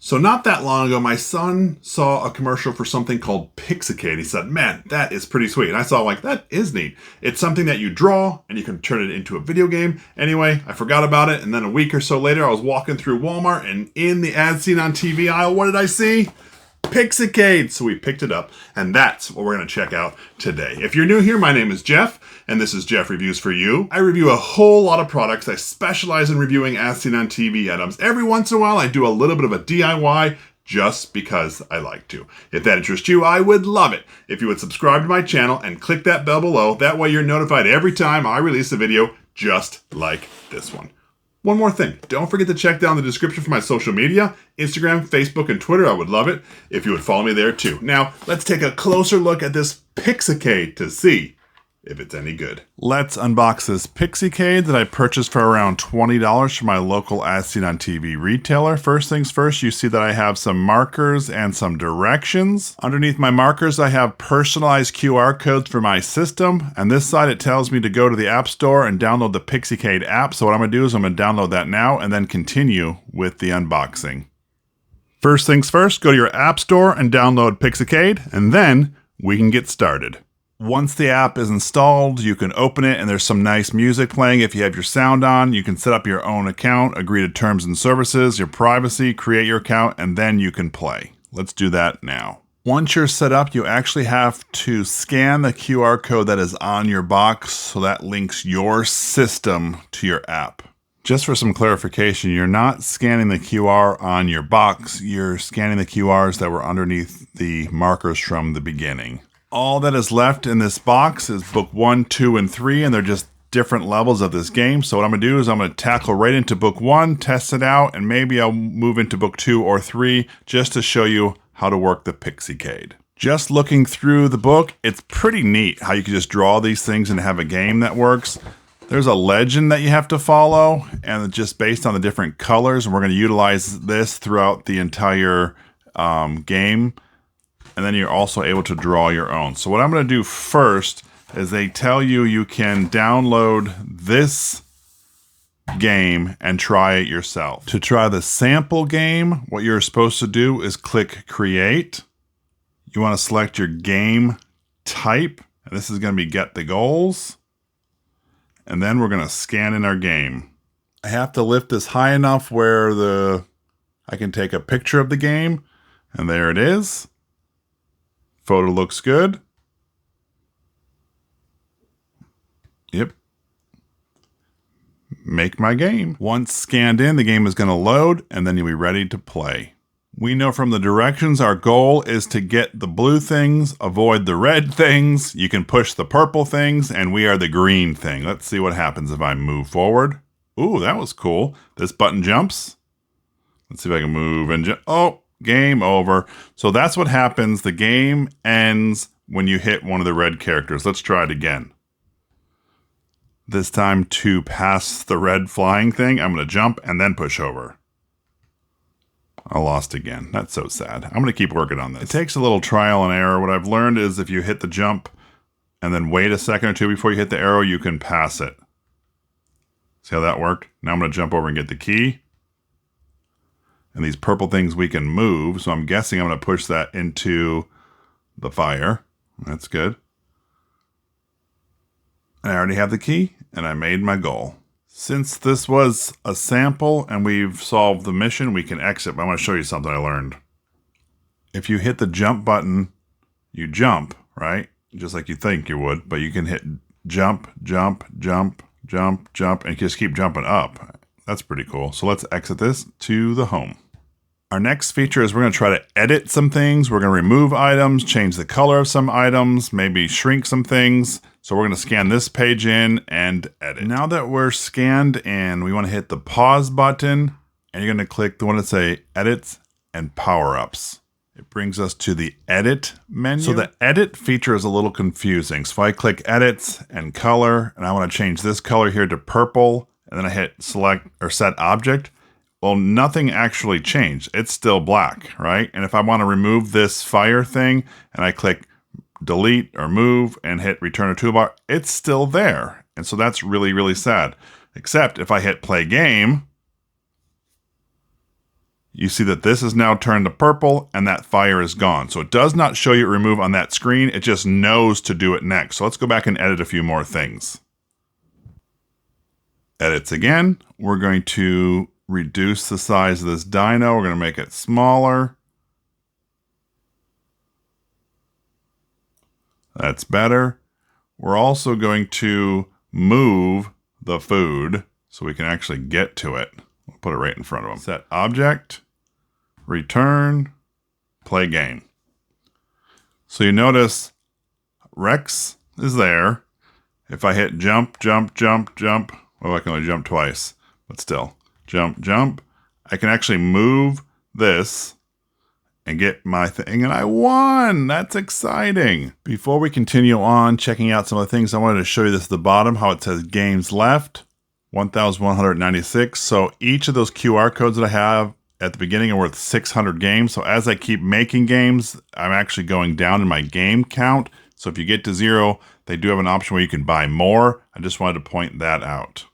So not that long ago, my son saw a commercial for something called Pixicade. He said, man, that is pretty sweet. And I saw like, that is neat. It's something that you draw and you can turn it into a video game. Anyway, I forgot about it. And then a week or so later, I was walking through Walmart and in the ad scene on TV aisle, what did I see? Pixicade. So we picked it up, and that's what we're going to check out today. If you're new here, my name is Jeff, and this is Jeff Reviews for You. I review a whole lot of products. I specialize in reviewing as seen on TV items. Every once in a while, I do a little bit of a DIY just because I like to. If that interests you, I would love it if you would subscribe to my channel and click that bell below. That way you're notified every time I release a video just like this one. One more thing, don't forget to check down the description for my social media, Instagram, Facebook, and Twitter. I would love it if you would follow me there too. Now, let's take a closer look at this Pixicade to see if it's any good. Let's unbox this Pixicade that I purchased for around $20 from my local as seen on TV retailer. First things first, you see that I have some markers and some directions. Underneath my markers, I have personalized QR codes for my system. And this side, it tells me to go to the App Store and download the Pixicade app. So what I'm gonna do is I'm gonna download that now and then continue with the unboxing. First things first, go to your App Store and download Pixicade, and then we can get started. Once the app is installed, you can open it and there's some nice music playing. If you have your sound on, you can set up your own account, agree to terms and services, your privacy, create your account, and then you can play. Let's do that now. Once you're set up, you actually have to scan the QR code that is on your box so that links your system to your app. Just for some clarification, you're not scanning the QR on your box, you're scanning the QRs that were underneath the markers from the beginning. All that is left in this box is book 1, 2, and 3, and they're just different levels of this game. So what I'm gonna do is I'm gonna tackle right into book 1, test it out, and maybe I'll move into book 2 or 3 just to show you how to work the Pixicade. Just looking through the book, it's pretty neat how you can just draw these things and have a game that works. There's a legend that you have to follow, and it's just based on the different colors, and we're gonna utilize this throughout the entire game. And then you're also able to draw your own. So what I'm going to do first is they tell you you can download this game and try it yourself. To try the sample game, what you're supposed to do is click Create. You want to select your game type, and this is going to be Get the Goals. And then we're going to scan in our game. I have to lift this high enough where I can take a picture of the game, and there it is. Photo looks good. Yep. Make my game. Once scanned in, the game is going to load, and then you'll be ready to play. We know from the directions our goal is to get the blue things, avoid the red things, you can push the purple things, and we are the green thing. Let's see what happens if I move forward. Ooh, that was cool. This button jumps. Let's see if I can move and jump. Oh! Game over. So that's what happens. The game ends when you hit one of the red characters. Let's try it again. This time to pass the red flying thing, I'm going to jump and then push over. I lost again. That's so sad. I'm going to keep working on this. It takes a little trial and error. What I've learned is if you hit the jump and then wait a second or two before you hit the arrow, you can pass it. See how that worked? Now I'm going to jump over and get the key. And these purple things we can move, so I'm guessing I'm going to push that into the fire. That's good. And I already have the key, and I made my goal. Since this was a sample and we've solved the mission, we can exit, but I want to show you something I learned. If you hit the jump button, you jump, right? Just like you think you would, but you can hit jump, jump, jump, jump, jump, and just keep jumping up. That's pretty cool. So let's exit this to the home. Our next feature is we're going to try to edit some things. We're going to remove items, change the color of some items, maybe shrink some things. So we're going to scan this page in and edit. Now that we're scanned in, we want to hit the pause button, and you're going to click the one that say Edits and Power-Ups. It brings us to the Edit menu. So the Edit feature is a little confusing. So if I click Edits and Color, and I want to change this color here to purple, and then I hit Select or Set Object, well, nothing actually changed. It's still black, right? And if I want to remove this fire thing, and I click Delete or Move and hit Return to Toolbar, it's still there. And so that's really, really sad. Except if I hit Play Game, you see that this is now turned to purple and that fire is gone. So it does not show you remove on that screen. It just knows to do it next. So let's go back and edit a few more things. Edits again. We're going to reduce the size of this dino. We're going to make it smaller. That's better. We're also going to move the food so we can actually get to it. We'll put it right in front of them. Set object, return, play game. So you notice Rex is there. If I hit jump, jump, jump, jump, well, I can only jump twice, but still, jump, jump. I can actually move this and get my thing, and I won! That's exciting! Before we continue on checking out some of the things, I wanted to show you this at the bottom, how it says games left, 1,196. So each of those QR codes that I have at the beginning are worth 600 games. So as I keep making games, I'm actually going down in my game count. So if you get to 0, they do have an option where you can buy more. I just wanted to point that out.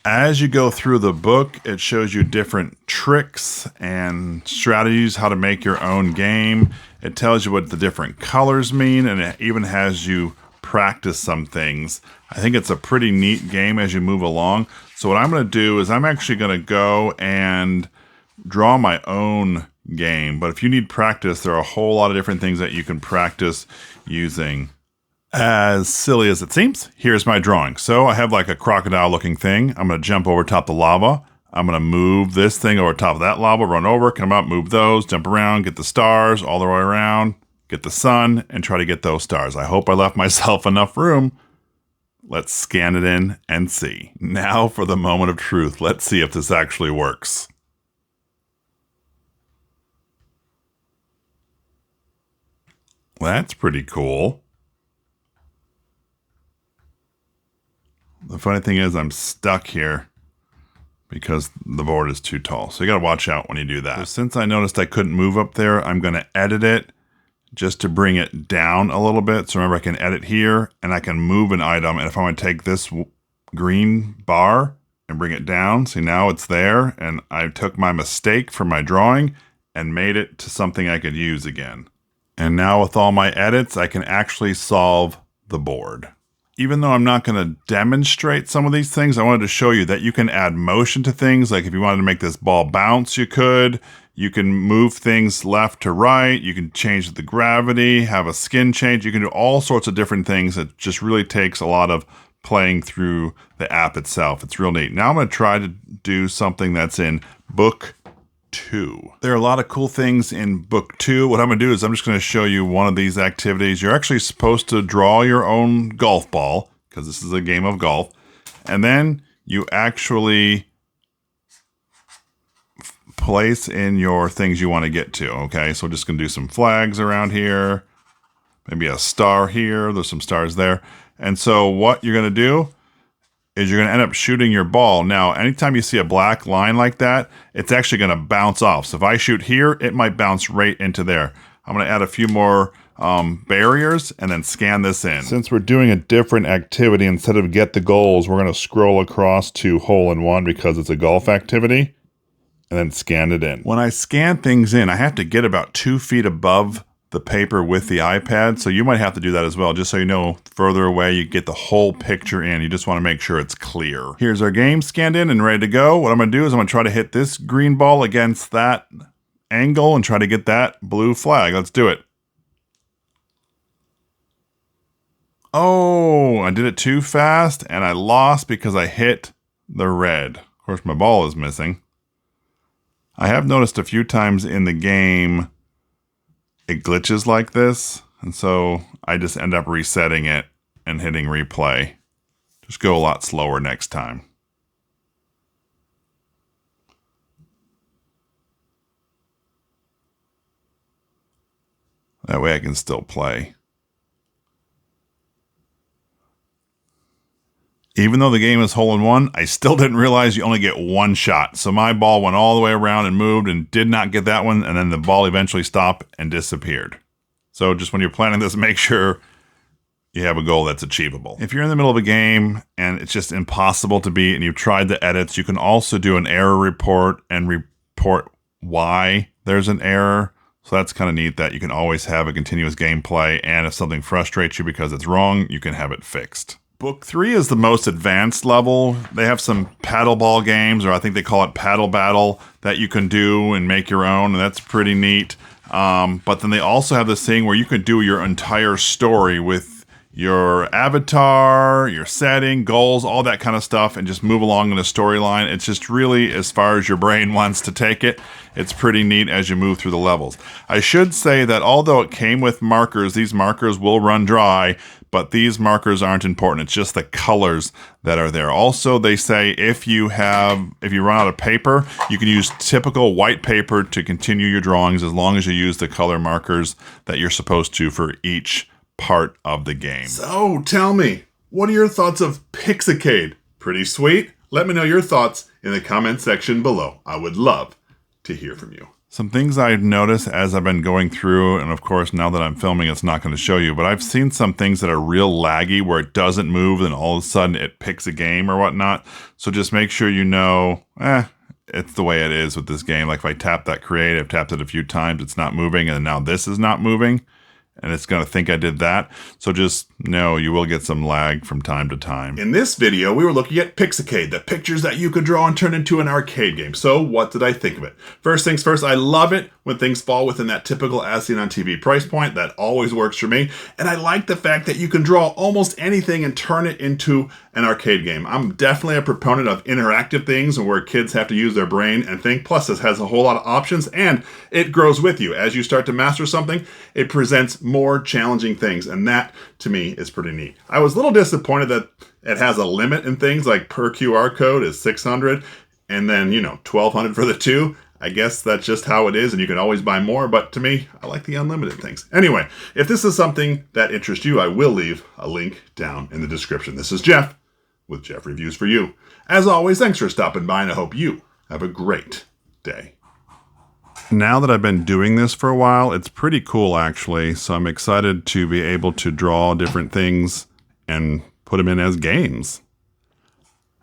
As you go through the book, it shows you different tricks and strategies, how to make your own game. It tells you what the different colors mean, and it even has you practice some things. I think it's a pretty neat game as you move along. So what I'm going to do is I'm actually going to go and draw my own game. But if you need practice, there are a whole lot of different things that you can practice using. As silly as it seems, here's my drawing. So I have like a crocodile looking thing. I'm going to jump over top the lava. I'm going to move this thing over top of that lava, run over, come up, move those, jump around, get the stars all the way around, get the sun, and try to get those stars. I hope I left myself enough room. Let's scan it in and see. Now for the moment of truth. Let's see if this actually works. That's pretty cool. The funny thing is I'm stuck here because the board is too tall. So you got to watch out when you do that. So since I noticed I couldn't move up there, I'm going to edit it just to bring it down a little bit. So remember, I can edit here and I can move an item. And if I want to take this green bar and bring it down, see now it's there. And I took my mistake from my drawing and made it to something I could use again. And now with all my edits, I can actually solve the board. Even though I'm not going to demonstrate some of these things, I wanted to show you that you can add motion to things. Like if you wanted to make this ball bounce, you could. You can move things left to right. You can change the gravity, have a skin change. You can do all sorts of different things. It just really takes a lot of playing through the app itself. It's real neat. Now I'm going to try to do something that's in book 2. There are a lot of cool things in book 2. What I'm going to do is I'm just going to show you one of these activities. You're actually supposed to draw your own golf ball because this is a game of golf. And then you actually place in your things you want to get to. Okay, so we're just going to do some flags around here. Maybe a star here. There's some stars there. And so what you're going to do is you're going to end up shooting your ball. Now, anytime you see a black line like that, it's actually going to bounce off. So if I shoot here, it might bounce right into there. I'm going to add a few more barriers and then scan this in. Since we're doing a different activity, instead of get the goals, we're going to scroll across to hole in one because it's a golf activity and then scan it in. When I scan things in, I have to get about 2 feet above the paper with the iPad, so you might have to do that as well. Just so you know, further away you get the whole picture in. You just want to make sure it's clear. Here's our game scanned in and ready to go. What I'm going to do is I'm going to try to hit this green ball against that angle and try to get that blue flag. Let's do it. Oh, I did it too fast and I lost because I hit the red. Of course, my ball is missing. I have noticed a few times in the game it glitches like this, and so I just end up resetting it and hitting replay. Just go a lot slower next time. That way I can still play. Even though the game is hole in one, I still didn't realize you only get one shot. So my ball went all the way around and moved and did not get that one. And then the ball eventually stopped and disappeared. So just when you're planning this, make sure you have a goal that's achievable. If you're in the middle of a game and it's just impossible to beat and you've tried the edits, you can also do an error report and report why there's an error. So that's kind of neat that you can always have a continuous gameplay, and if something frustrates you because it's wrong, you can have it fixed. Book 3 is the most advanced level. They have some paddleball games, or I think they call it paddle battle, that you can do and make your own, and that's pretty neat. But then they also have this thing where you can do your entire story with your avatar, your setting, goals, all that kind of stuff, and just move along in a storyline. It's just really as far as your brain wants to take it. It's pretty neat as you move through the levels. I should say that although it came with markers, these markers will run dry, but these markers aren't important. It's just the colors that are there. Also, they say if you run out of paper, you can use typical white paper to continue your drawings as long as you use the color markers that you're supposed to for each part of the game. So tell me, what are your thoughts of Pixicade? Pretty sweet? Let me know your thoughts in the comment section below. I would love to hear from you. Some things I've noticed as I've been going through, and of course now that I'm filming it's not going to show you, but I've seen some things that are real laggy where it doesn't move and all of a sudden it picks a game or whatnot. So just make sure you know, it's the way it is with this game. Like if I tap that create, I've tapped it a few times, it's not moving, and now this is not moving. And it's going to think I did that. So just know you will get some lag from time to time. In this video, we were looking at Pixicade, the pictures that you could draw and turn into an arcade game. So what did I think of it? First things first, I love it when things fall within that typical as seen on TV price point. That always works for me. And I like the fact that you can draw almost anything and turn it into an arcade game. I'm definitely a proponent of interactive things where kids have to use their brain and think. Plus, this has a whole lot of options and it grows with you. As you start to master something, it presents more challenging things, and that to me is pretty neat. I was a little disappointed that it has a limit in things, like per QR code is 600 and then 1200 for the two. I guess that's just how it is, and you can always buy more, but to me, I like the unlimited things. Anyway, if this is something that interests you, I will leave a link down in the description. This is Jeff with Jeff Reviews for You. As always, thanks for stopping by, and I hope you have a great day. Now that I've been doing this for a while, it's pretty cool actually, so I'm excited to be able to draw different things and put them in as games.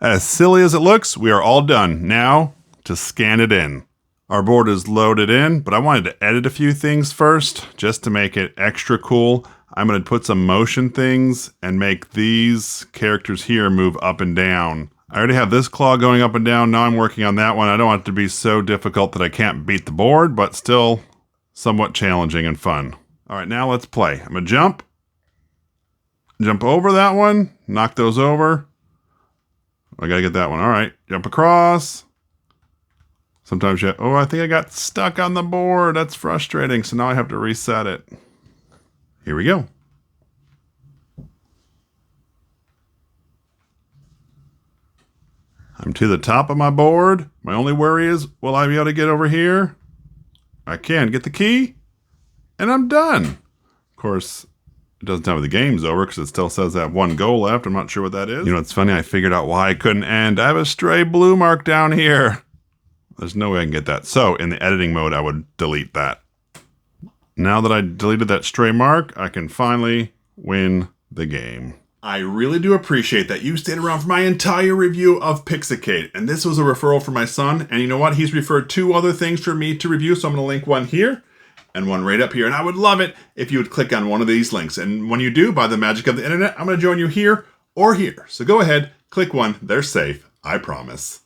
As silly as it looks, we are all done. Now to scan it in. Our board is loaded in, but I wanted to edit a few things first just to make it extra cool. I'm going to put some motion things and make these characters here move up and down. I already have this claw going up and down. Now I'm working on that one. I don't want it to be so difficult that I can't beat the board, but still somewhat challenging and fun. All right, now let's play. I'm going to jump over that one, knock those over. I got to get that one. All right, jump across. Sometimes I think I got stuck on the board. That's frustrating. So now I have to reset it. Here we go. I'm to the top of my board. My only worry is, will I be able to get over here? I can get the key, and I'm done. Of course, it doesn't tell me the game's over because it still says I have one goal left. I'm not sure what that is. It's funny. I figured out why I couldn't end. I have a stray blue mark down here. There's no way I can get that. So in the editing mode, I would delete that. Now that I deleted that stray mark, I can finally win the game. I really do appreciate that you stayed around for my entire review of Pixicade. And this was a referral from my son. And you know what? He's referred 2 other things for me to review. So I'm going to link one here and one right up here. And I would love it if you would click on one of these links. And when you do, by the magic of the internet, I'm going to join you here or here. So go ahead, click one. They're safe. I promise.